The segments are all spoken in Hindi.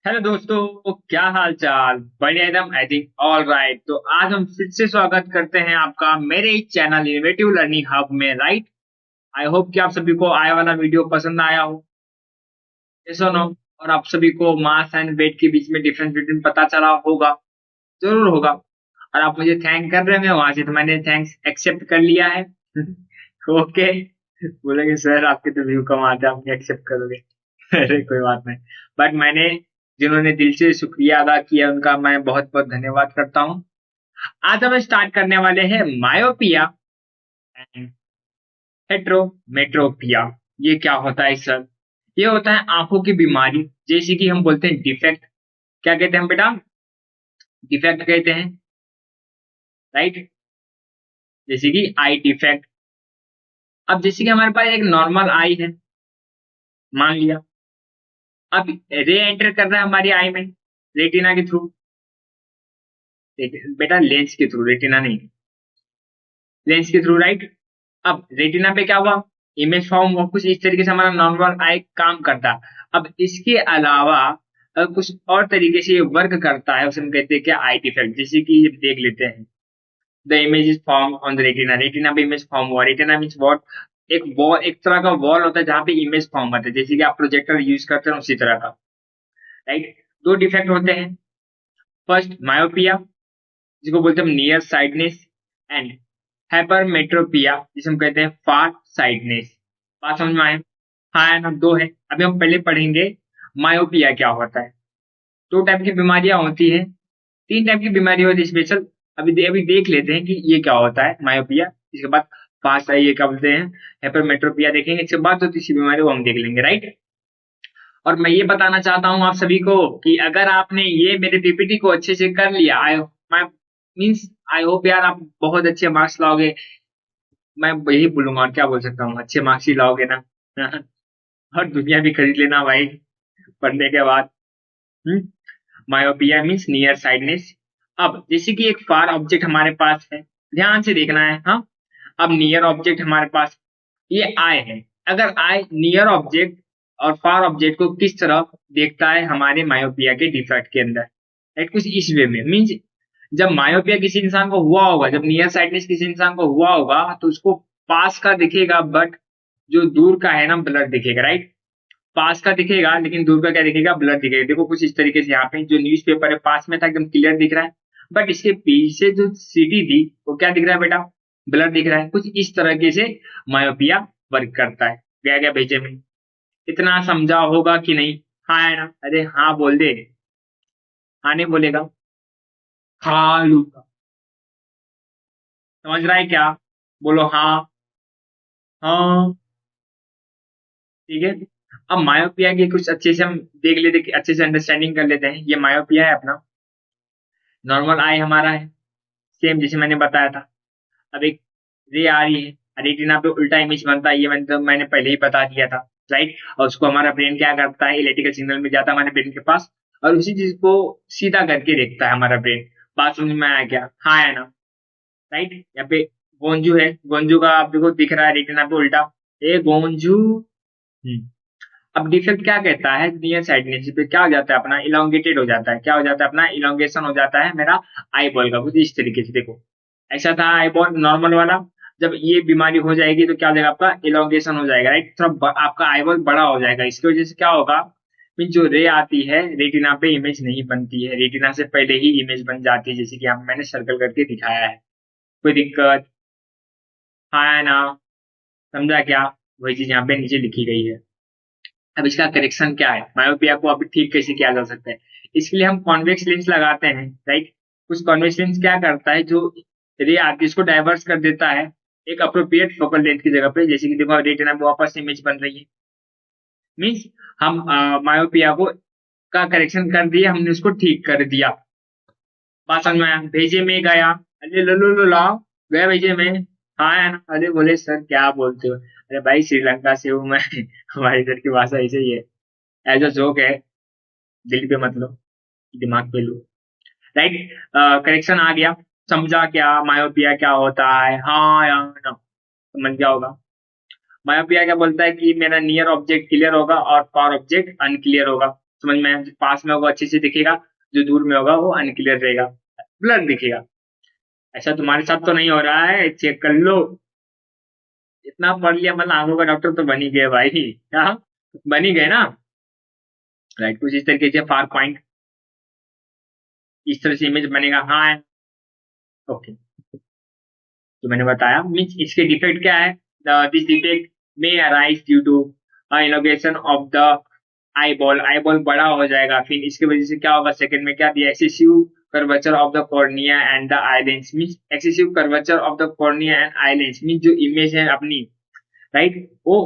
हेलो दोस्तों, क्या हाल चाल। बढ़िया एकदम। I think all right. तो आज हम फिर से स्वागत करते हैं आपका मेरे इस चैनल इनोवेटिव लर्निंग हब में। राइट। आई होप कि आप सभी को आया वाला वीडियो पसंद आया हो। ये सुनो। और आप सभी को मास एंड वेट के बीच में डिफरेंस बिटवीन पता चला होगा। जरूर होगा। और आप मुझे थैंक कर रहे हैं वहां से, तो मैंने थैंक्स एक्सेप्ट कर लिया है। ओके। बोलेंगे सर आपके तो व्यू कम आते हैं, आप एक्सेप्ट करोगे। अरे कोई बात नहीं। बट मैंने जिन्होंने दिल से शुक्रिया अदा किया उनका मैं बहुत बहुत धन्यवाद करता हूँ। आज हम स्टार्ट करने वाले हैं मायोपिया एंड हेट्रोमेट्रोपिया। ये क्या होता है सर? ये होता है आंखों की बीमारी, जैसे कि हम बोलते हैं डिफेक्ट। क्या कहते हैं हम बेटा? डिफेक्ट कहते हैं। राइट। जैसे कि आई डिफेक्ट। अब जैसे कि हमारे पास एक नॉर्मल आई है, मान लिया। अब रे एंटर कर रहा है हमारी आई में रेटिना के थ्रू। बेटा लेंस के थ्रू, रेटिना नहीं। लेंस के थ्रू, राइट। अब रेटिना पे क्या हुआ? इमेज फॉर्म हुआ। कुछ इस तरीके से हमारा नॉर्मल आई काम करता है। अब इसके अलावा कुछ और तरीके से ये वर्क करता है, उसे हम कहते हैं क्या? आई डिफेक्ट। जैसे कि ये देख लेते हैं। The image is form on the retina. Retina पे इमेज फॉर्म हुआ। Retina means what? एक वॉल, एक तरह का वॉल होता है जहां पे इमेज फॉर्म होता है, जैसे कि आप प्रोजेक्टर यूज करते हैं उसी तरह का। राइट। दो डिफेक्ट होते हैं। फर्स्ट मायोपिया, जिसको बोलते हैं नियर साइडनेस, एंड हाइपरमेट्रोपिया, जिसे हम कहते हैं फार साइडनेस। बात समझ में आए? हाँ है ना, दो है। अभी हम पहले पढ़ेंगे मायोपिया क्या होता है। दो टाइप की बीमारियां होती हैं, तीन टाइप की बीमारी होती है स्पेशल। अभी देख लेते हैं कि ये क्या होता है मायोपिया। इसके बाद फास्ट ये क्या बोलते हैं, हाइपरमेट्रोपिया देखेंगे। इसके बाद जो तीसरी बीमारी वो हम देख लेंगे। राइट। और मैं ये बताना चाहता हूं आप सभी को कि अगर आपने ये मेरे पीपीटी को अच्छे से कर लिया, आई मैं मीन्स आई होप यार आप बहुत अच्छे मार्क्स लाओगे। मैं यही बोलूंगा, और क्या बोल सकता हूँ, अच्छे मार्क्स ही लाओगे ना। और दुनिया भी खरीद लेना भाई पढ़ने के बाद। Myopia means near sightedness. अब जैसे कि एक फार ऑब्जेक्ट हमारे पास है, ध्यान से देखना है। हाँ। अब नियर ऑब्जेक्ट हमारे पास ये आई है। अगर आई नियर ऑब्जेक्ट और फार ऑब्जेक्ट को किस तरह देखता है हमारे मायोपिया के डिफेक्ट के अंदर, राइट, कुछ इस वे में मीन्स जब मायोपिया किसी इंसान को हुआ होगा, जब नियर साइडनेस किसी इंसान को हुआ होगा, तो उसको पास का दिखेगा, बट जो दूर का है ना ब्लर दिखेगा। राइट। पास का दिखेगा लेकिन दूर का क्या दिखेगा? ब्लर दिखेगा। देखो कुछ इस तरीके से यहाँ पे जो न्यूज़पेपर है पास में था एकदम क्लियर दिख रहा है, बट इसके पीछे जो सीटी थी वो क्या दिख रहा है बेटा? ब्लर दिख रहा है। कुछ इस तरीके से मायोपिया वर्क करता है। गया गया भेजे में। इतना समझा होगा कि नहीं? हाँ है ना? अरे हाँ बोल दे। हाँ नहीं बोलेगा? हाँ लूंगा। समझ रहा है क्या? बोलो हाँ। हाँ। ठीक है। अब मायोपिया की कुछ अच्छे से हम देख लेते, अच्छे से अंडरस्टैंडिंग कर लेते हैं। ये मायोपिया है अपना। नॉर्मल आई हमारा है, सेम जैसे मैंने बताया था। अब एक रे आ रही है, रेटिना पे उल्टा इमेज बनता है, ये मैंने पहले ही बता दिया था। राइट। और उसको हमारा ब्रेन क्या करता है? इलेक्ट्रिकल सिग्नल में जाता है हमारे ब्रेन के पास, और उसी चीज को सीधा करके देखता है हमारा ब्रेन। बात समझ में आया क्या? हाँ है ना? राइट। यहाँ पे गोंजू है, गोंजू का आप देखो दिख रहा है रेटिना पे उल्टा। ए गोंजू। हम्म। अब डिफेक्ट क्या कहता है? नियर साइडनेस पे क्या हो जाता है अपना? इलोंगेटेड हो जाता है। क्या हो जाता है अपना? इलोंगेशन हो जाता है मेरा आई बॉल का। कुछ इस तरीके से देखो, ऐसा था आई बॉल नॉर्मल वाला। जब ये बीमारी हो जाएगी तो क्या हो जाएगा? आपका इलोंगेशन हो जाएगा। राइट। थोड़ा आपका आई बॉल बड़ा हो जाएगा। इसकी वजह से क्या होगा? मीन जो रे आती है रेटिना पे इमेज नहीं बनती है, रेटिना से पहले ही इमेज बन जाती है, जैसे कि हम मैंने सर्कल करके दिखाया है। कोई दिक्कत? हाँ है ना? समझा क्या? वही चीज यहाँ पे नीचे लिखी गई है। अब इसका करेक्शन क्या है? मायोपिया को अभी ठीक कैसे किया जा सकता है? इसके लिए हम कॉन्वेक्स लेंस लगाते हैं। राइट। कुछ कॉन्वेक्स लेंस क्या करता है, जो रे आती है उसको डाइवर्स कर देता है एक अप्रोप्रिएट फोकल लेंथ की जगह पे। जैसे कि देखो रेटिना में वापस इमेज बन रही है, मीन्स हम मायोपिया को का करेक्शन कर दिया, हमने उसको ठीक कर दिया। बात समझ में आया? भेजे में गया। अरे लो लो लो लाओ। गया भेजे में। हाँ है ना? अरे बोले सर क्या बोलते हो? अरे भाई श्रीलंका से हूँ मैं। हमारे इधर की भाषा ऐसे ही है। एज अ जोक है, दिल पे मत लो, दिमाग पे लो। राइट। करेक्शन आ गया। समझा क्या मायोपिया क्या होता है? हाँ या ना? समझ गया होगा। मायोपिया क्या बोलता है कि मेरा नियर ऑब्जेक्ट क्लियर होगा और फार ऑब्जेक्ट अनक्लियर होगा। समझ में? जो पास में होगा अच्छे से दिखेगा, जो दूर में होगा वो अनक्लियर रहेगा, ब्लर दिखेगा। ऐसा तुम्हारे साथ तो नहीं हो रहा है? चेक कर लो। इतना पढ़ लिया मतलब आंखों का डॉक्टर तो बन ही गए भाई। क्या बन ही गए ना? राइट, कुछ इस तरीके से फार पॉइंट इस तरह से इमेज बनेगा। हाँ, ओके, तो मैंने बताया मीन्स इसके डिफेक्ट क्या है। This defect may arise due to innovation of the eyeball. Eyeball बड़ा हो जाएगा, फिर इसकी वजह से क्या होगा, सेकंड में क्या दिया, excessive curvature of the cornea and the eye lens. Means excessive curvature of the cornea and eye lens means जो इमेज है अपनी, राइट, वो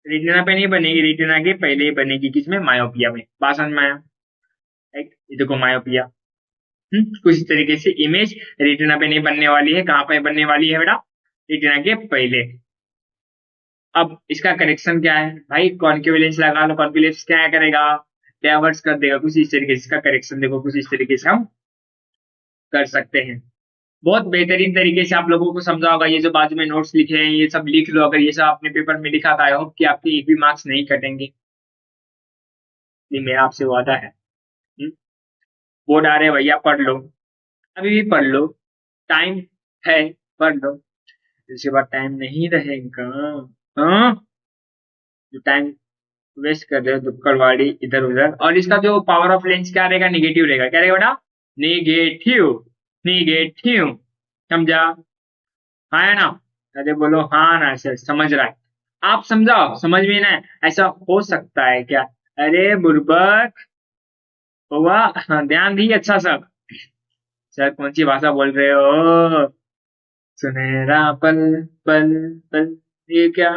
रेटिना पे नहीं बनेगी, रेटिना के पहले ही बनेगी, किसमें, मायोपिया में। बात समझ में आया? राइट, ये देखो मायोपिया। कुछ इस तरीके से इमेज रेटिना पे नहीं बनने वाली है, कहाँ पे बनने वाली है बेटा, रेटिना के पहले। अब इसका करेक्शन क्या है भाई, कॉन्केव लेंस लगा लो, कॉन्केव लेंस क्या करेगा, डायवर्स कर देगा, कुछ इस तरीके से इसका करेक्शन देखो, कुछ इस तरीके से हम कर सकते हैं। बहुत बेहतरीन तरीके से आप लोगों को समझा होगा। ये जो बाजू में नोट्स लिखे हैं ये सब लिख लो, अगर ये सब आपने पेपर में लिखा था, आई होप कि आपके एक भी मार्क्स नहीं कटेंगे, ये मेरा आपसे वादा है। बोर्ड आ रहे हैं भैया, पढ़ लो, अभी भी पढ़ लो, टाइम है, पढ़ लो, इसके बाद टाइम नहीं रहेगा। हाँ, जो टाइम वेस्ट कर रहे हो दुक्कड़वाड़ी इधर उधर। और इसका जो पावर ऑफ लेंस क्या रहेगा, निगेटिव रहेगा, क्या रहेगा बेटा, निगेटिव, निगेटिव, समझा? हाँ है ना? अरे बोलो हाँ ना, सर समझ रहा है, आप समझाओ, समझ में ना? ऐसा हो सकता है क्या? अरे बुर्बक हुआ, हाँ, ध्यान दी अच्छा सब। सर कौन सी भाषा बोल रहे हो? सुनहरा पल, पल, पल, ये क्या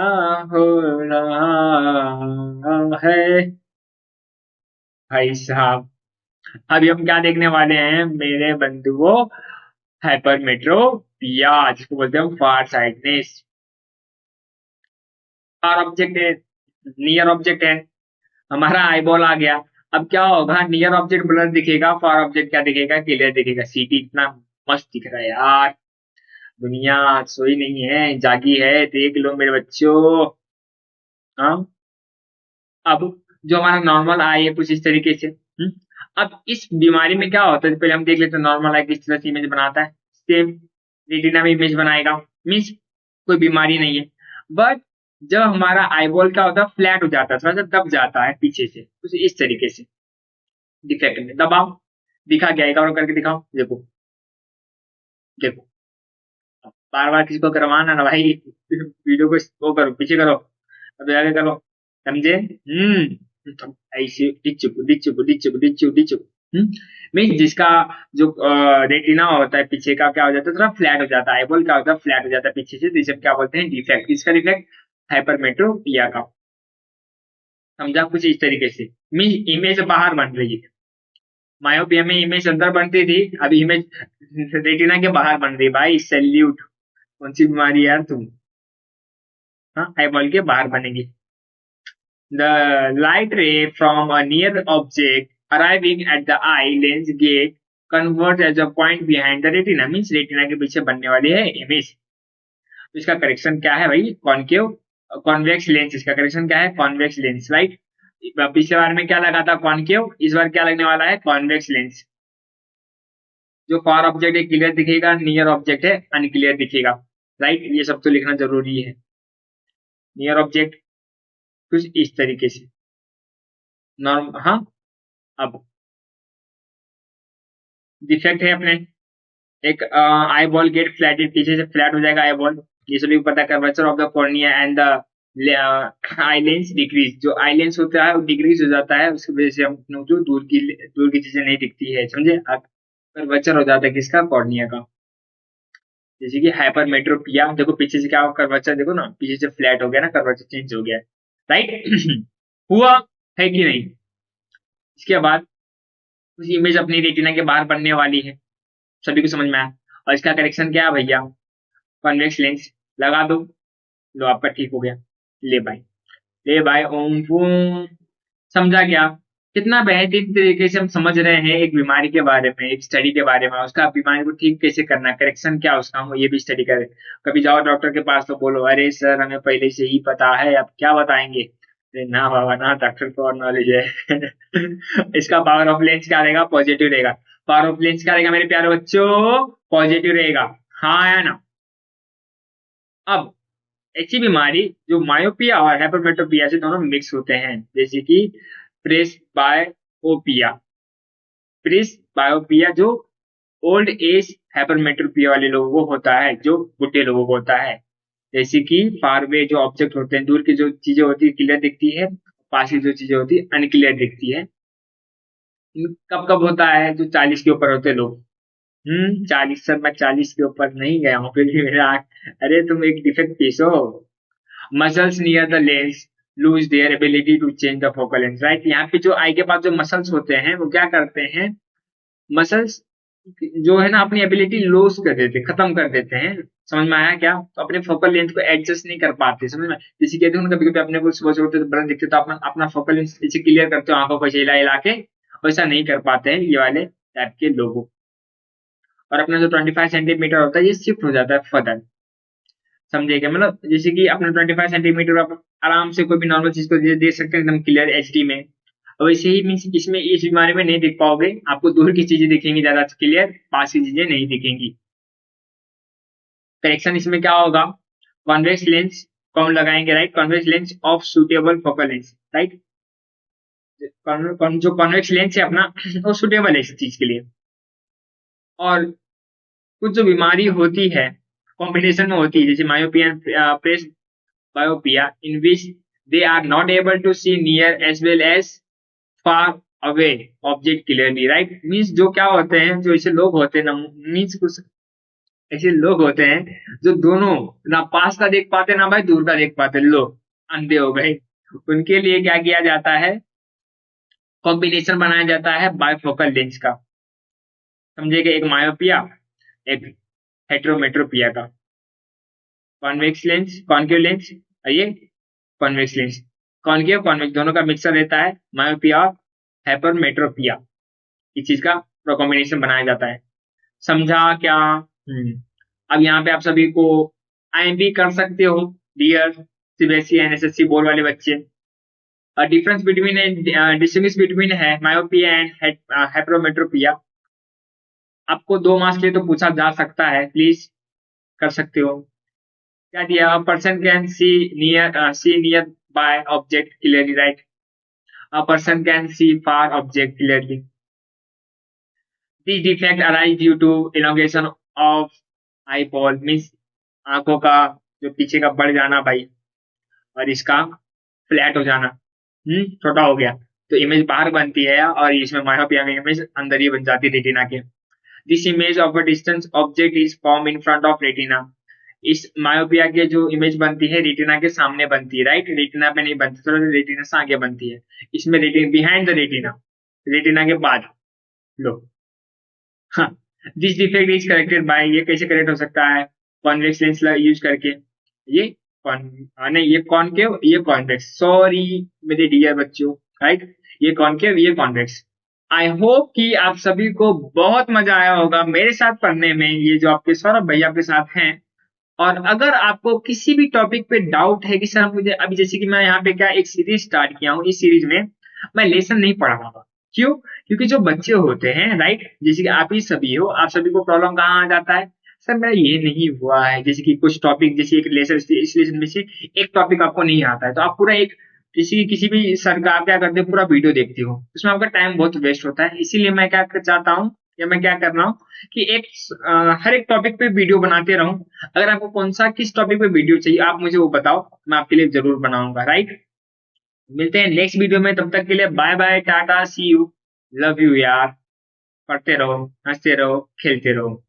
हो रहा है भाई साहब। अभी हम क्या देखने वाले हैं मेरे बंधुओं, हाइपरमेट्रोपिया, जिसको बोलते हैं फार साइडनेस। फार ऑब्जेक्ट है, नियर ऑब्जेक्ट है, हमारा आईबॉल आ गया। अब क्या होगा, नियर ऑब्जेक्ट ब्लर दिखेगा, फार ऑब्जेक्ट क्या दिखेगा, क्लियर दिखेगा। सीटी इतना मस्त दिख रहा है यार, दुनिया सोई नहीं है, जागी है, देख लो मेरे बच्चों। हाँ, अब जो हमारा नॉर्मल आई है कुछ इस तरीके से। अब इस बीमारी में क्या होता है, पहले हम देख लेते हैं नॉर्मल आई किस तरह से इमेज बनाता है। सेम रेटिना में इमेज बनाएगा, मीन्स कोई बीमारी नहीं है। बट जब हमारा आईबॉल क्या होता है, फ्लैट हो जाता है, थोड़ा सा दब जाता है पीछे से, कुछ इस तरीके से डिफेक्ट में। दबाओ, दिखा गया, एक और करके दिखाओ, देखो, देखो, बार बार किसी को करवाना ना भाई, वीडियो को वो करो, पीछे करो, अब आगे करो, समझे? ऐसे डिचुक डिचुक डिचुक डिचुक डिचुक। मीन जिसका जो रेटिना होता है पीछे का क्या हो जाता है, थोड़ा फ्लैट हो जाता है, आईबॉल क्या होता है, फ्लैट हो जाता है पीछे से, तो इसे क्या बोलते हैं, डिफेक्ट। इसका डिफेक्ट हाइपरमेट्रोपिया का, समझा? कुछ इस तरीके से मीन इमेज बाहर बन रही है, मायोपिया में इमेज अंदर बनती थी, अभी इमेज रेटिना के बाहर बन रही है। भाई सैल्यूट, कौन सी बीमारी है यार तुम? हाँ, आईबॉल के बाहर बनेगी। The light ray from a near object arriving at the eye lens gate converts as a point behind the retina, means retina के पीछे बनने वाली है इमेज। तो इसका करेक्शन क्या है भाई, कॉनकेव कॉन्वेक्स लेंस। इसका करेक्शन क्या है, कॉन्वेक्स लेंस, राइट। पिछले बार में क्या लगा था, कॉनकेव, इस बार क्या लगने वाला है, कॉन्वेक्स लेंस। जो फार ऑब्जेक्ट है क्लियर दिखेगा, नियर ऑब्जेक्ट है अनक्लियर दिखेगा, राइट। ये सब तो लिखना जरूरी है। नियर ऑब्जेक्ट कुछ इस तरीके से नॉर्म, हाँ। अब डिफेक्ट है अपने, एक आई बॉल गेट फ्लैट, पीछे से फ्लैट हो जाएगा आई बॉल, ये सभी को पता है। Curvature of the cornea and the eye lens decrease, जो आई लेंस होता है वो डिक्रीज हो जाता है, उसकी वजह से हम जो दूर की चीजें नहीं दिखती है, समझे? कर्वेचर हो जाता है किसका, कॉर्निया का। जैसे कि हाइपरमेट्रोपिया, देखो पीछे से क्या कर्वेचर, देखो ना पीछे से फ्लैट हो गया ना, कर्वेचर चेंज हो गया है, राइट। हुआ है कि नहीं? इसके बाद कुछ इमेज अपनी रेटिना के बाहर बनने वाली है, सभी को समझ में आया। और इसका करेक्शन क्या है भैया, कॉन्वेक्स लेंस लगा दो, लो आपका ठीक हो गया। ले भाई, ले भाई, ओम फूम, समझा क्या? कितना बेहतरीन तरीके से हम समझ रहे हैं एक बीमारी के बारे में, एक स्टडी के बारे में, उसका बीमारी को ठीक कैसे करना है, करेक्शन क्या उसका, हम ये भी स्टडी करें। कभी जाओ डॉक्टर के पास तो बोलो अरे सर हमें पहले से ही पता है, अब क्या बताएंगे, अरे ना बाबा ना, डॉक्टर को और नॉलेज है। इसका पावर ऑफ लेंस क्या रहेगा? पॉजिटिव रहेगा। पावर ऑफ लेंस क्या रहेगा मेरे प्यारे बच्चों? पॉजिटिव रहेगा। हाँ या ना? अब ऐसी बीमारी जो मायोपिया और हाइपरमेट्रोपिया से दोनों मिक्स होते हैं, जैसे कि प्रेस बायोपिया। प्रेस बायोपिया जो ओल्ड एज हाइपरमेट्रोपिया वाले लोगों को होता है, जो बुढ़े लोगों को होता है। जैसे कि फारवे जो ऑब्जेक्ट होते हैं, दूर की जो चीजें होती है क्लियर दिखती है, पास की जो चीजें होती है अनक्लियर दिखती है। कब कब होता है? जो 40 के ऊपर होते हैं लोग। 40 सर, मैं 40 के ऊपर नहीं गया हूँ, फिर भी मेरा अरे तुम एक डिफेक्ट पीस हो। Muscles near the lens lose their ability to change the focal length, right? यहाँ पे जो आई के पास जो मसल्स होते हैं वो क्या करते हैं? मसल्स जो है ना, अपनी एबिलिटी लूज कर देते, खत्म कर देते हैं। समझ में आया क्या? तो अपने फोकल लेंथ को एडजस्ट नहीं कर पाते, समझ में? जैसे कहते हैं कभी कभी अपने को सुबह से उठते तो ब्लर दिखते, तो अपना अपना फोकल लेंथ इसे क्लियर करते हो आंखों को हिला हिला के, वैसा नहीं कर पाते हैं ये वाले टाइप के लोगों। और अपना जो 25 सेंटीमीटर होता है ये शिफ्ट हो जाता है फर्दर। समझेगा? मतलब जैसे कि अपना 25 सेंटीमीटर आप आराम से कोई भी नॉर्मल चीज को दे सकते हैं एकदम क्लियर एचडी में। और वैसे ही मीन्स इसमें इस बीमारी में नहीं दिख पाओगे, आपको दूर की चीजें दिखेंगी ज्यादा क्लियर, पास की चीजें नहीं दिखेंगी। करेक्शन इसमें क्या होगा? कॉन्वेक्स लेंस कौन लगाएंगे? Right, convex lens of suitable focal lens, right. जो कॉन्वेक्स लेंस है अपना वो सुटेबल है इस चीज के लिए। और कुछ जो बीमारी होती है कॉम्बिनेशन में होती है, जैसे myopia presbyopia, in which they are not able to see near as well as far away object clearly, right. Means जो क्या होते हैं, जो ऐसे लोग होते हैं ना, मीन्स कुछ ऐसे लोग होते हैं जो दोनों ना पास का देख पाते ना भाई दूर का देख पाते, लो अंधे हो गए। उनके लिए क्या किया जाता है? कॉम्बिनेशन बनाया जाता है बायफोकल लेंस का। समझिएगा, एक मायोपिया, एक हेट्रोमेट्रोपिया का। कॉन्वेक्स लेंस, कॉन्केव लेंस, ये कॉन्वेक्स लेंस। कॉन्केव कॉन्वेक्स दोनों का मिक्सर रहता है मायोपिया और हाइपरमेट्रोपिया। इस चीज का कॉम्बिनेशन बनाया जाता है। समझा क्या? अब यहाँ पे आप सभी को आईएमपी कर सकते हो डियर सीबीएसई एनएसएससी बोर्ड वाले बच्चे। डिफरेंस बिटवीन डिस्टिंग्विश बिटवीन है मायोपिया एंड हाइपरमेट्रोपिया। आपको 2 मार्क्स के लिए तो पूछा जा सकता है, प्लीज कर सकते हो। क्या दिया? Person can see nearby object clearly, right. A person can see far object clearly. This defect arise due to elongation of eyeball, means आंखों का जो पीछे का बढ़ जाना भाई, और इसका फ्लैट हो जाना, छोटा हो गया, तो इमेज बाहर बनती है और इसमें मायोपिया में इमेज अंदर ही बन जाती है रेटिना के। This image of a distance object is form in front of retina. इस मायोपिया के जो इमेज बनती है रेटिना के सामने बनती है, राइट, रेटिना पे नहीं बनती, थोड़ा रेटिना से आगे बनती है। इसमें retina behind the retina, retina के बाद। लो, हाँ, this defect is corrected bye, ये कैसे करेक्ट हो सकता है? कॉन्वेक्स लेंस यूज करके। ये नहीं, ये कॉनकेव, ये कॉन्वेक्स, सॉरी मेरे डियर बच्चों, राइट, ये कॉनकेव, ये कॉन्वेक्स। आई होप कि आप सभी को बहुत मजा आया होगा मेरे साथ पढ़ने में, ये जो आपके सौरभ भैया के साथ हैं। और अगर आपको किसी भी टॉपिक पे डाउट है कि सर मुझे अभी, जैसे कि मैं यहाँ पे क्या एक सीरीज स्टार्ट किया हूँ, इस सीरीज में मैं लेसन नहीं पढ़ाऊंगा। क्यों? क्योंकि जो बच्चे होते हैं, राइट, जैसे कि आप ही सभी हो, आप सभी को प्रॉब्लम कहाँ आ जाता है? सर मेरा ये नहीं हुआ है, जैसे कि कुछ टॉपिक, जैसे एक लेसन, इस लेसन में से एक टॉपिक आपको नहीं आता है, तो आप पूरा एक किसी भी सर का आप क्या करते हो, पूरा वीडियो देखते हो, उसमें आपका टाइम बहुत वेस्ट होता है। इसीलिए मैं क्या चाहता हूँ, या मैं क्या कर रहा हूँ कि हर एक टॉपिक पे वीडियो बनाते रहूं। अगर आपको कौन सा किस टॉपिक पे वीडियो चाहिए आप मुझे वो बताओ, मैं आपके लिए जरूर बनाऊंगा, राइट। मिलते हैं नेक्स्ट वीडियो में, तब तक के लिए bye bye, tata, see you, love you यार। पढ़ते रहो, हंसते रहो, खेलते रहो।